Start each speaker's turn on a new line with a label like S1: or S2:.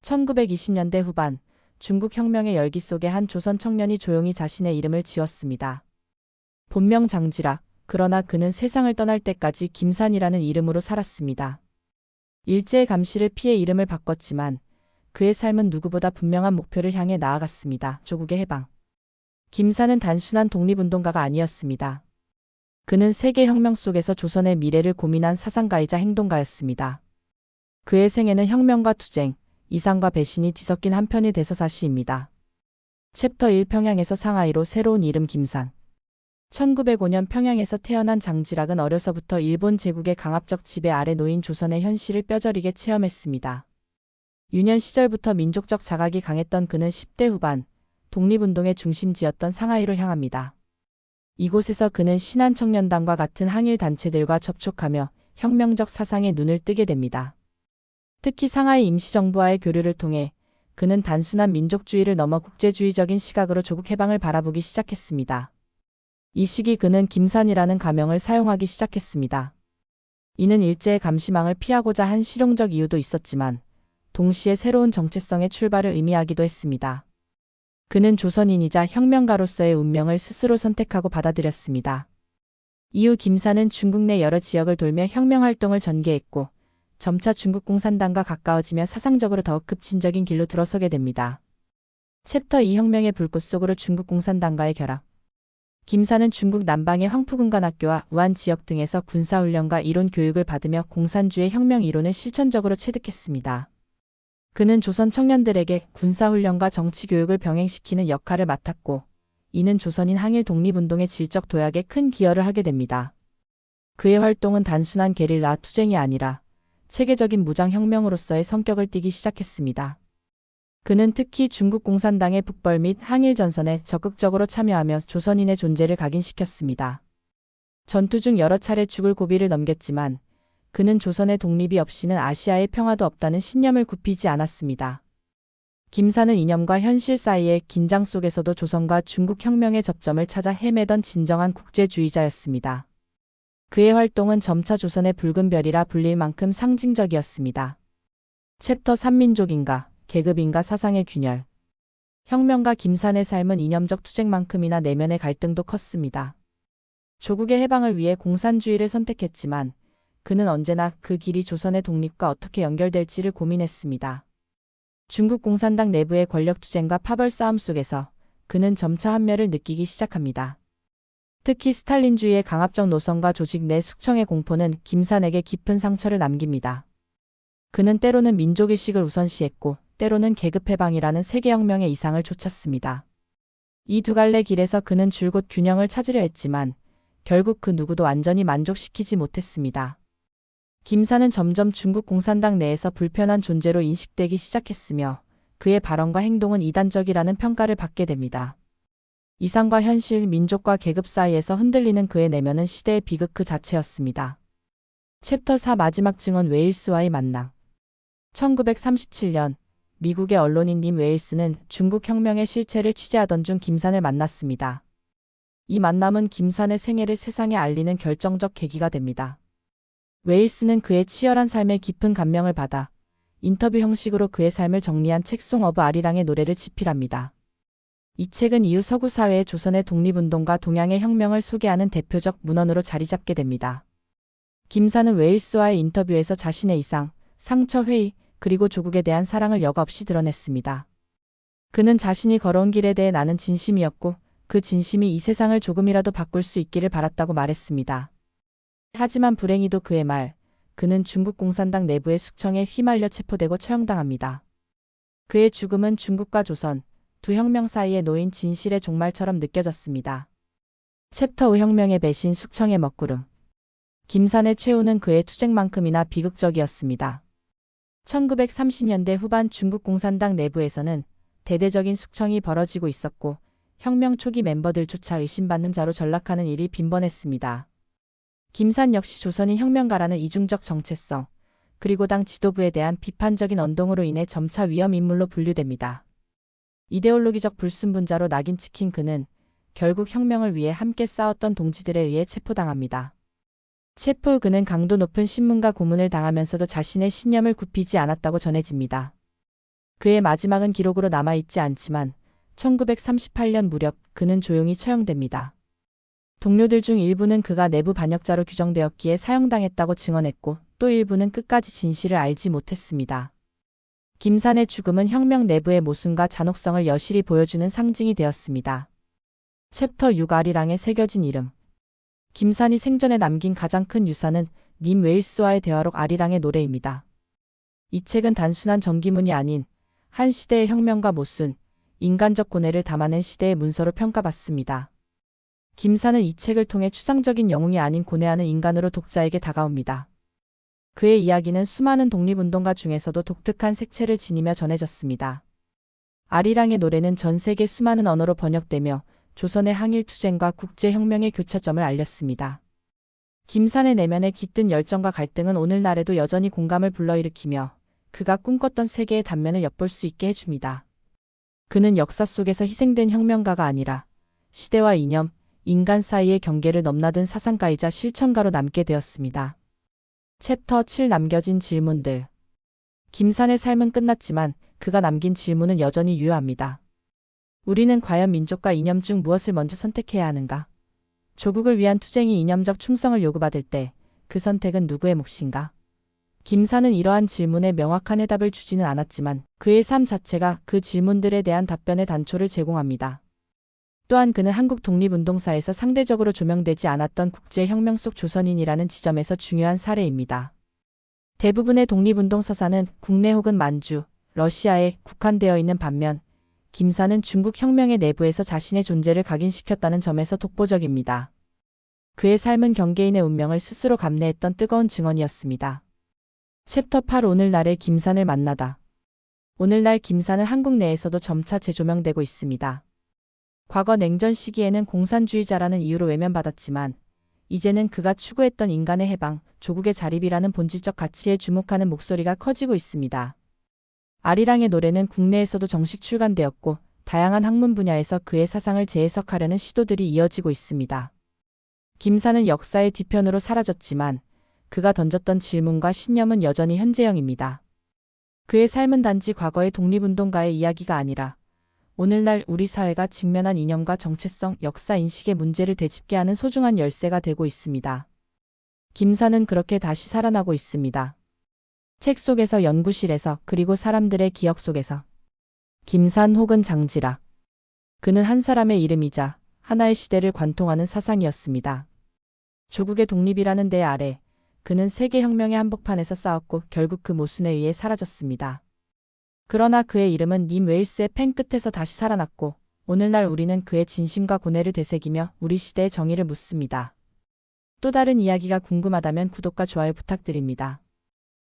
S1: 1920년대 후반 중국 혁명의 열기 속에 한 조선 청년이 조용히 자신의 이름을 지었습니다. 본명 장지락. 그러나 그는 세상을 떠날 때까지 김산이라는 이름으로 살았습니다. 일제의 감시를 피해 이름을 바꿨지만 그의 삶은 누구보다 분명한 목표를 향해 나아갔습니다. 조국의 해방. 김산은 단순한 독립운동가가 아니었습니다. 그는 세계혁명 속에서 조선의 미래를 고민한 사상가이자 행동가였습니다. 그의 생애는 혁명과 투쟁, 이상과 배신이 뒤섞인 한편의 대서사시입니다. 챕터 1 평양에서 상하이로 새로운 이름 김산. 1905년 평양에서 태어난 장지락은 어려서부터 일본 제국의 강압적 지배 아래 놓인 조선의 현실을 뼈저리게 체험했습니다. 유년 시절부터 민족적 자각이 강했던 그는 10대 후반 독립운동의 중심지였던 상하이로 향합니다. 이곳에서 그는 신한청년단과 같은 항일 단체들과 접촉하며 혁명적 사상에 눈을 뜨게 됩니다. 특히 상하이 임시정부와의 교류를 통해 그는 단순한 민족주의를 넘어 국제주의적인 시각으로 조국 해방을 바라보기 시작했습니다. 이 시기 그는 김산이라는 가명을 사용하기 시작했습니다. 이는 일제의 감시망을 피하고자 한 실용적 이유도 있었지만 동시에 새로운 정체성의 출발을 의미하기도 했습니다. 그는 조선인이자 혁명가로서의 운명을 스스로 선택하고 받아들였습니다. 이후 김산은 중국 내 여러 지역을 돌며 혁명활동을 전개했고 점차 중국 공산당과 가까워지며 사상적으로 더욱 급진적인 길로 들어서게 됩니다. 챕터 2 혁명의 불꽃 속으로 중국 공산당과의 결합. 김산은 중국 남방의 황푸군관학교와 우한 지역 등에서 군사훈련과 이론 교육을 받으며 공산주의 혁명 이론을 실천적으로 체득했습니다. 그는 조선 청년들에게 군사훈련과 정치교육을 병행시키는 역할을 맡았고 이는 조선인 항일 독립운동의 질적 도약에 큰 기여를 하게 됩니다. 그의 활동은 단순한 게릴라 투쟁이 아니라 체계적인 무장혁명으로서의 성격을 띠기 시작했습니다. 그는 특히 중국 공산당의 북벌 및 항일 전선에 적극적으로 참여하며 조선인의 존재를 각인시켰습니다. 전투 중 여러 차례 죽을 고비를 넘겼지만 그는 조선의 독립이 없이는 아시아의 평화도 없다는 신념을 굽히지 않았습니다. 김산은 이념과 현실 사이의 긴장 속에서도 조선과 중국 혁명의 접점을 찾아 헤매던 진정한 국제주의자였습니다. 그의 활동은 점차 조선의 붉은 별이라 불릴 만큼 상징적이었습니다. 챕터 3 민족인가, 계급인가 사상의 균열. 혁명가 김산의 삶은 이념적 투쟁만큼이나 내면의 갈등도 컸습니다. 조국의 해방을 위해 공산주의를 선택했지만 그는 언제나 그 길이 조선의 독립과 어떻게 연결될지를 고민했습니다. 중국 공산당 내부의 권력투쟁과 파벌 싸움 속에서 그는 점차 한멸을 느끼기 시작합니다. 특히 스탈린주의의 강압적 노선과 조직 내 숙청의 공포는 김산에게 깊은 상처를 남깁니다. 그는 때로는 민족의식을 우선시했고 때로는 계급해방이라는 세계혁명의 이상을 좇았습니다. 이 두 갈래 길에서 그는 줄곧 균형을 찾으려 했지만 결국 그 누구도 완전히 만족시키지 못했습니다. 김산은 점점 중국 공산당 내에서 불편한 존재로 인식되기 시작했으며 그의 발언과 행동은 이단적이라는 평가를 받게 됩니다. 이상과 현실, 민족과 계급 사이에서 흔들리는 그의 내면은 시대의 비극 그 자체였습니다. 챕터 4 마지막 증언 웨일스와의 만남. 1937년 미국의 언론인 님 웨일스는 중국 혁명의 실체를 취재하던 중 김산을 만났습니다. 이 만남은 김산의 생애를 세상에 알리는 결정적 계기가 됩니다. 웨일스는 그의 치열한 삶에 깊은 감명을 받아 인터뷰 형식으로 그의 삶을 정리한 책 송 오브 아리랑의 노래를 집필합니다. 이 책은 이후 서구 사회의 조선의 독립운동과 동양의 혁명을 소개하는 대표적 문헌으로 자리잡게 됩니다. 김산은 웨일스와의 인터뷰에서 자신의 이상, 상처 회의, 그리고 조국에 대한 사랑을 여과 없이 드러냈습니다. 그는 자신이 걸어온 길에 대해 나는 진심이었고 그 진심이 이 세상을 조금이라도 바꿀 수 있기를 바랐다고 말했습니다. 하지만 불행히도 그의 말, 그는 중국 공산당 내부의 숙청에 휘말려 체포되고 처형당합니다. 그의 죽음은 중국과 조선, 두 혁명 사이에 놓인 진실의 종말처럼 느껴졌습니다. 챕터 5 혁명의 배신 숙청의 먹구름. 김산의 최후는 그의 투쟁만큼이나 비극적이었습니다. 1930년대 후반 중국 공산당 내부에서는 대대적인 숙청이 벌어지고 있었고 혁명 초기 멤버들조차 의심받는 자로 전락하는 일이 빈번했습니다. 김산 역시 조선인 혁명가라는 이중적 정체성, 그리고 당 지도부에 대한 비판적인 언동으로 인해 점차 위험 인물로 분류됩니다. 이데올로기적 불순분자로 낙인 찍힌 그는 결국 혁명을 위해 함께 싸웠던 동지들에 의해 체포당합니다. 체포 후 그는 강도 높은 신문과 고문을 당하면서도 자신의 신념을 굽히지 않았다고 전해집니다. 그의 마지막은 기록으로 남아있지 않지만 1938년 무렵 그는 조용히 처형됩니다. 동료들 중 일부는 그가 내부 반역자로 규정되었기에 사형당했다고 증언했고 또 일부는 끝까지 진실을 알지 못했습니다. 김산의 죽음은 혁명 내부의 모순과 잔혹성을 여실히 보여주는 상징이 되었습니다. 챕터 6 아리랑에 새겨진 이름. 김산이 생전에 남긴 가장 큰 유산은 님 웨일스와의 대화록 아리랑의 노래입니다. 이 책은 단순한 전기문이 아닌 한 시대의 혁명과 모순, 인간적 고뇌를 담아낸 시대의 문서로 평가받습니다. 김산은 이 책을 통해 추상적인 영웅이 아닌 고뇌하는 인간으로 독자에게 다가옵니다. 그의 이야기는 수많은 독립운동가 중에서도 독특한 색채를 지니며 전해졌습니다. 아리랑의 노래는 전 세계 수많은 언어로 번역되며 조선의 항일투쟁과 국제혁명의 교차점을 알렸습니다. 김산의 내면에 깃든 열정과 갈등은 오늘날에도 여전히 공감을 불러일으키며 그가 꿈꿨던 세계의 단면을 엿볼 수 있게 해줍니다. 그는 역사 속에서 희생된 혁명가가 아니라 시대와 이념, 인간 사이의 경계를 넘나든 사상가이자 실천가로 남게 되었습니다. 챕터 7 남겨진 질문들. 김산의 삶은 끝났지만 그가 남긴 질문은 여전히 유효합니다. 우리는 과연 민족과 이념 중 무엇을 먼저 선택해야 하는가? 조국을 위한 투쟁이 이념적 충성을 요구받을 때 그 선택은 누구의 몫인가? 김산은 이러한 질문에 명확한 해답을 주지는 않았지만 그의 삶 자체가 그 질문들에 대한 답변의 단초를 제공합니다. 또한 그는 한국 독립운동사에서 상대적으로 조명되지 않았던 국제혁명 속 조선인이라는 지점에서 중요한 사례입니다. 대부분의 독립운동 서사는 국내 혹은 만주, 러시아에 국한되어 있는 반면 김산은 중국 혁명의 내부에서 자신의 존재를 각인시켰다는 점에서 독보적입니다. 그의 삶은 경계인의 운명을 스스로 감내했던 뜨거운 증언이었습니다. 챕터 8 오늘날의 김산을 만나다. 오늘날 김산은 한국 내에서도 점차 재조명되고 있습니다. 과거 냉전 시기에는 공산주의자라는 이유로 외면받았지만 이제는 그가 추구했던 인간의 해방, 조국의 자립이라는 본질적 가치에 주목하는 목소리가 커지고 있습니다. 아리랑의 노래는 국내에서도 정식 출간되었고 다양한 학문 분야에서 그의 사상을 재해석하려는 시도들이 이어지고 있습니다. 김산은 역사의 뒤편으로 사라졌지만 그가 던졌던 질문과 신념은 여전히 현재형입니다. 그의 삶은 단지 과거의 독립운동가의 이야기가 아니라 오늘날 우리 사회가 직면한 이념과 정체성, 역사 인식의 문제를 되짚게 하는 소중한 열쇠가 되고 있습니다. 김산은 그렇게 다시 살아나고 있습니다. 책 속에서, 연구실에서, 그리고 사람들의 기억 속에서. 김산 혹은 장지락. 그는 한 사람의 이름이자 하나의 시대를 관통하는 사상이었습니다. 조국의 독립이라는 대 아래 그는 세계혁명의 한복판에서 싸웠고 결국 그 모순에 의해 사라졌습니다. 그러나 그의 이름은 님 웨일스의 펜 끝에서 다시 살아났고 오늘날 우리는 그의 진심과 고뇌를 되새기며 우리 시대의 정의를 묻습니다. 또 다른 이야기가 궁금하다면 구독과 좋아요 부탁드립니다.